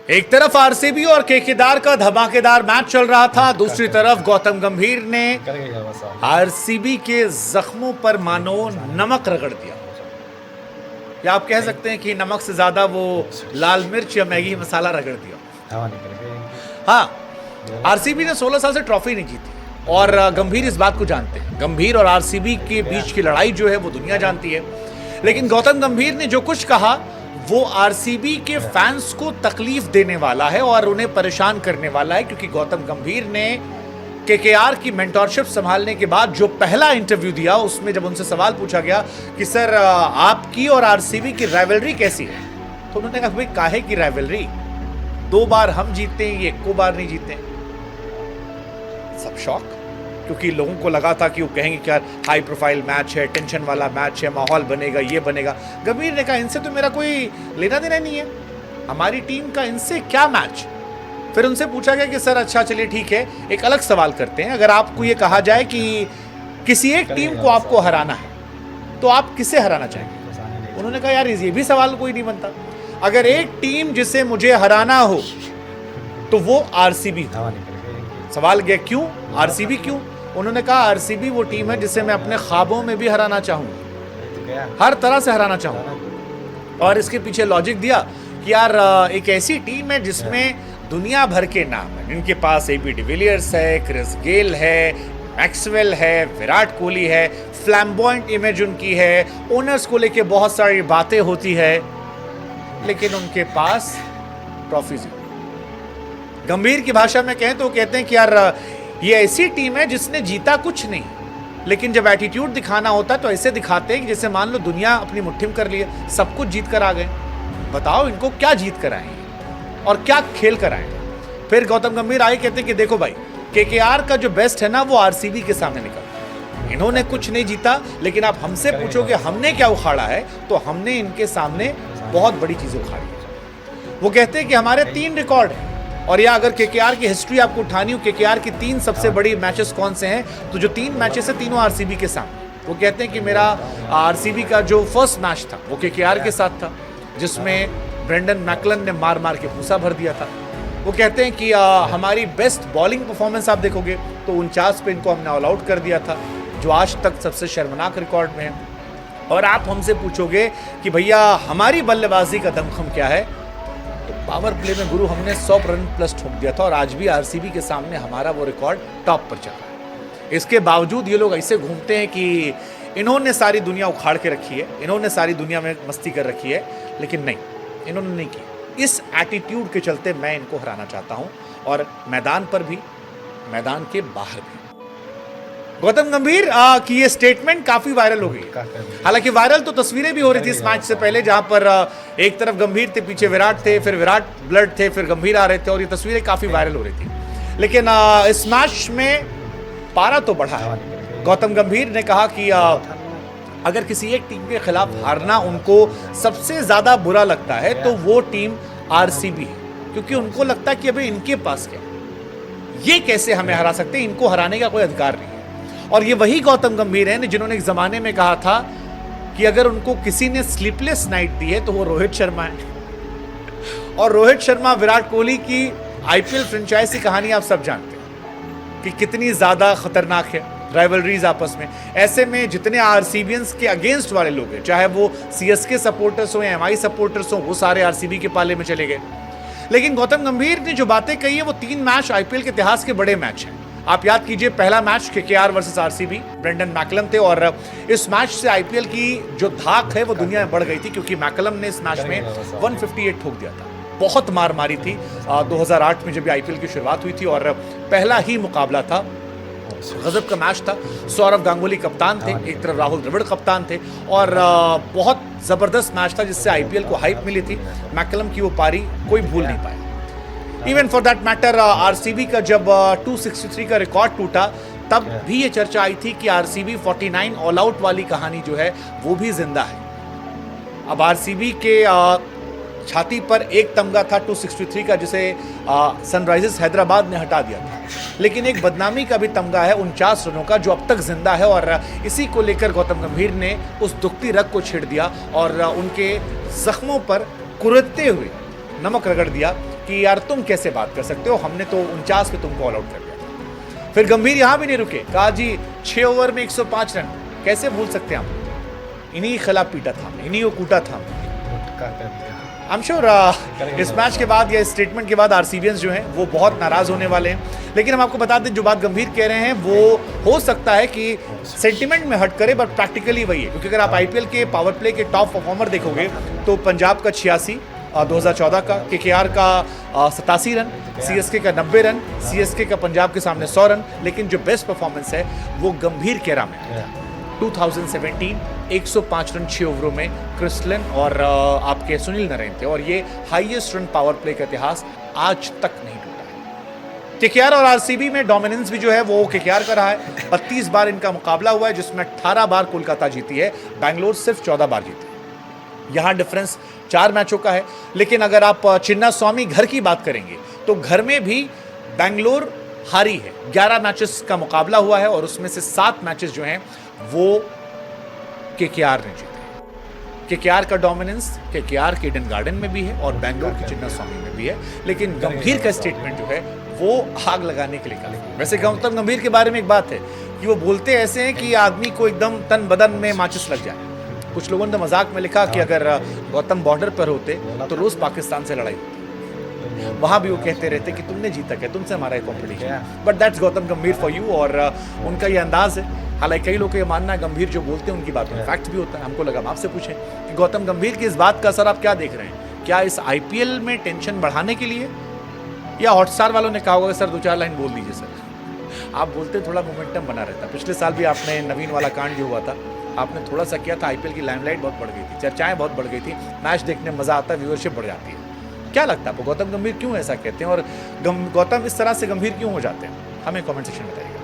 एक तरफ आरसीबी और केकेआर का धमाकेदार मैच चल रहा था, दूसरी तरफ गौतम गंभीर ने आरसीबी के जख्मों पर मानो नमक रगड़ दिया। या आप कह सकते हैं कि नमक से ज्यादा वो लाल मिर्च या मैगी मसाला रगड़ दिया। हाँ, आरसीबी ने 16 साल से ट्रॉफी नहीं जीती और गंभीर इस बात को जानते हैं। गंभीर और आरसीबी के बीच की लड़ाई जो है वो दुनिया जानती है, लेकिन गौतम गंभीर ने जो कुछ कहा वो आरसीबी के फैंस को तकलीफ देने वाला है और उन्हें परेशान करने वाला है, क्योंकि गौतम गंभीर ने केकेआर की मेंटरशिप संभालने के बाद जो पहला इंटरव्यू दिया उसमें जब उनसे सवाल पूछा गया कि सर आपकी और आरसीबी की राइवलरी कैसी है, तो उन्होंने कहा भाई काहे की राइवलरी, 2 बार हम जीते ये 1 बार नहीं जीते। सब शॉक, क्योंकि लोगों को लगा था कि वो कहेंगे कि यार हाई प्रोफाइल मैच है, टेंशन वाला मैच है, माहौल बनेगा, ये बनेगा। गंभीर ने कहा इनसे तो मेरा कोई लेना देना नहीं है, हमारी टीम का इनसे क्या मैच। फिर उनसे पूछा गया कि सर अच्छा चलिए ठीक है, एक अलग सवाल करते हैं, अगर आपको ये कहा जाए कि किसी एक टीम को आपको हराना है तो आप किसे हराना चाहेंगे। उन्होंने कहा यार ये भी सवाल कोई नहीं बनता, अगर एक टीम जिसे मुझे हराना हो तो वो आरसीबी। सवाल गया क्यों आरसीबी क्यों, उन्होंने कहा आरसीबी वो टीम है जिसे मैं अपने ख्वाबों में भी हराना चाहूंगा, हर तरह से हराना चाहूंगा। और इसके पीछे लॉजिक दिया कि यार एक ऐसी टीम है जिसमें दुनिया भर के नाम है, जिनके पास एबी डिविलियर्स है, क्रिस गेल है, मैक्सवेल है, विराट कोहली है, फ्लैम्बॉयंट इमेज उनकी है, ओनर्स को लेके बहुत सारी बातें होती है, लेकिन उनके पास ट्रॉफीज। गंभीर की भाषा में कहें तो कहते हैं कि यार ये ऐसी टीम है जिसने जीता कुछ नहीं, लेकिन जब एटीट्यूड दिखाना होता तो ऐसे दिखाते हैं कि जैसे मान लो दुनिया अपनी मुट्ठी में कर लिए, सब कुछ जीत कर आ गए। बताओ इनको क्या जीत कर आए और क्या खेल कर आए। फिर गौतम गंभीर आगे कहते हैं कि देखो भाई केकेआर का जो बेस्ट है ना वो आरसीबी के सामने निकला, इन्होंने कुछ नहीं जीता, लेकिन आप हमसे पूछोगे हमने क्या उखाड़ा है तो हमने इनके सामने बहुत बड़ी चीजें उखाड़ी है। वो कहते हैं कि हमारे 3 रिकॉर्ड हैं, और या अगर केकेआर की हिस्ट्री आपको उठानी हो, केकेआर की 3 सबसे बड़ी मैचेस कौन से हैं, तो जो 3 मैचेस है तीनों आरसीबी के सामने। वो कहते हैं कि मेरा आरसीबी का जो फर्स्ट मैच था वो केकेआर के साथ था, जिसमें ब्रेंडन मैकलन ने मार मार के भूसा भर दिया था। वो कहते हैं कि हमारी बेस्ट बॉलिंग परफॉर्मेंस आप देखोगे तो 49 पे इनको हमने ऑल आउट कर दिया था, जो आज तक सबसे शर्मनाक रिकॉर्ड में है। और आप हमसे पूछोगे कि भैया हमारी बल्लेबाजी का दमखम क्या है, तो पावर प्ले में गुरु हमने 100 रन प्लस ठोक दिया था और आज भी आरसीबी के सामने हमारा वो रिकॉर्ड टॉप पर चल रहा है। इसके बावजूद ये लोग ऐसे घूमते हैं कि इन्होंने सारी दुनिया उखाड़ के रखी है, इन्होंने सारी दुनिया में मस्ती कर रखी है, लेकिन नहीं, इन्होंने नहीं की। इस एटीट्यूड के चलते मैं इनको हराना चाहता हूं, और मैदान पर भी मैदान के बाहर भी। गौतम गंभीर की ये स्टेटमेंट काफी वायरल हो गई। हालांकि वायरल तो तस्वीरें भी हो रही थी इस मैच से पहले, जहां पर एक तरफ गंभीर थे, पीछे विराट थे, फिर विराट ब्लड थे, फिर गंभीर आ रहे थे, और ये तस्वीरें काफी वायरल हो रही थी। लेकिन इस मैच में पारा तो बढ़ा है। गौतम गंभीर ने कहा कि अगर किसी एक टीम के खिलाफ हारना उनको सबसे ज्यादा बुरा लगता है तो वो टीम आरसीबी है, क्योंकि उनको लगता है कि अभी इनके पास क्या, ये कैसे हमें हरा सकते, इनको हराने का कोई अधिकार नहीं है। और ये वही गौतम गंभीर हैं जिन्होंने एक जमाने में कहा था कि अगर उनको किसी ने स्लीपलेस नाइट दी है तो वो रोहित शर्मा है। और रोहित शर्मा विराट कोहली की आईपीएल फ्रेंचाइज की कहानी आप सब जानते हैं कि कितनी ज्यादा खतरनाक है राइवलरीज आपस में। ऐसे में जितने आरसीबियंस के अगेंस्ट वाले लोग हैं, चाहे वो सीएसके सपोर्टर्स हो या एमआई सपोर्टर्स हो, वो सारे आरसीबी के पाले में चले गए। लेकिन गौतम गंभीर ने जो बातें कही है वो 3 मैच आईपीएल के इतिहास के बड़े मैच हैं। आप याद कीजिए, पहला match KKR versus RCB, Brendon McCullum थे, और इस मैच से आईपीएल की जो धाक है वो दुनिया में बढ़ गई थी, क्योंकि मैकलम ने इस मैच में 158 ठोक दिया था, बहुत मार मारी थी। 2008 में जब आईपीएल की शुरुआत हुई थी और पहला ही मुकाबला था, गजब का मैच था। सौरव गांगुली कप्तान थे, एक तरफ राहुल द्रविड़ कप्तान थे, और बहुत जबरदस्त मैच था जिससे आईपीएल को हाइप मिली थी। मैकलम की वो पारी कोई भूल नहीं पाया। Even for that matter RCB का जब 263 का रिकॉर्ड टूटा तब भी ये चर्चा आई थी कि आरसीबी 49 ऑल आउट वाली कहानी जो है वो भी जिंदा है। अब आरसीबी के छाती पर एक तमगा था 263 का, जिसे सनराइजर्स हैदराबाद ने हटा दिया था, लेकिन एक बदनामी का भी तमगा है 49 रनों का, जो अब तक जिंदा है। और इसी को लेकर गौतम गंभीर ने उस दुखती रग को छेड़ दिया और उनके जख्मों पर कुरदते हुए नमक रगड़ दिया कि यार तुम कैसे बात कर सकते हो, हमने तो 49 पे तुमको ऑल आउट कर दिया। फिर गंभीर यहां भी नहीं रुके, कहा जी 6 ओवर में 105 रन कैसे भूल सकते हैं हम, इन्हीं के खिलाफ पीटा था, इन्हीं को कूटा था। आई एम श्योर इस मैच के बाद या इस स्टेटमेंट के बाद आरसीबियंस जो हैं वो बहुत नाराज होने वाले हैं। लेकिन हम आपको बता दें, जो बात गंभीर कह रहे हैं वो हो सकता है कि सेंटिमेंट में हट करे, बट प्रैक्टिकली वही है। क्योंकि अगर आप आईपीएल के पावर प्ले के टॉप परफॉर्मर देखोगे तो पंजाब का 86, 2014 का केकेआर का 87 रन, सीएसके का 90 रन, सीएसके का पंजाब के सामने 100 रन। लेकिन जो बेस्ट परफॉर्मेंस है वो गंभीर केरा में 2017 105 रन 6 ओवरों में क्रिस्टलन और आपके सुनील नरेन थे, और ये हाईएस्ट रन पावर प्ले का इतिहास आज तक नहीं टूटा है। केकेआर और आरसीबी में डोमिनेंस भी जो है वो केकेआर का रहा है। 32 बार इनका मुकाबला हुआ है, जिसमें 18 बार कोलकाता जीती है, बैंगलोर सिर्फ 14 बार जीती है। यहाँ डिफरेंस 4 मैचों का है। लेकिन अगर आप चिन्ना स्वामी घर की बात करेंगे तो घर में भी बैंगलोर हारी है। 11 मैचेस का मुकाबला हुआ है और उसमें से 7 मैचेस जो हैं वो केकेआर ने जीते। केकेआर का डोमिनेंस केकेआर के ईडन गार्डन में भी है और बैंगलोर के चिन्ना स्वामी में भी है। लेकिन गंभीर का स्टेटमेंट जो है वो आग लगाने के लिए निकला। वैसे गौतम गंभीर के बारे में एक बात है कि वो बोलते ऐसे हैं कि आदमी को एकदम तन बदन में माचिस लग जाए। कुछ लोगों ने तो मजाक में लिखा कि अगर गौतम बॉर्डर पर होते तो रोज पाकिस्तान से लड़ाई होती, वहां भी वो कहते रहते कि तुमने जीता क्या, तुमसे हमारा कॉम्पिटिशन। बट दैट्स गौतम गंभीर फॉर यू, और उनका ये अंदाज है। हालांकि कई लोगों का ये मानना है गंभीर जो बोलते हैं उनकी बातों में फैक्ट भी होता है। हमको लगा हम आपसे पूछें कि गौतम गंभीर की इस बात का असर आप क्या देख रहे हैं? क्या इस आईपीएल में टेंशन बढ़ाने के लिए, या हॉटस्टार वालों ने कहा होगा सर 2-4 लाइन बोल दीजिए सर, आप बोलते थोड़ा मोमेंटम बना रहता। पिछले साल भी आपने नवीन वाला कांड जो हुआ था आपने थोड़ा सा किया था, आईपीएल की लाइमलाइट बहुत बढ़ गई थी, चर्चाएं बहुत बढ़ गई थी, मैच देखने में मजा आता है, व्यूअरशिप बढ़ जाती है। क्या लगता है आपको गौतम गंभीर क्यों ऐसा कहते हैं, और गौतम इस तरह से गंभीर क्यों हो जाते हैं? हमें कमेंट सेक्शन में बताइए।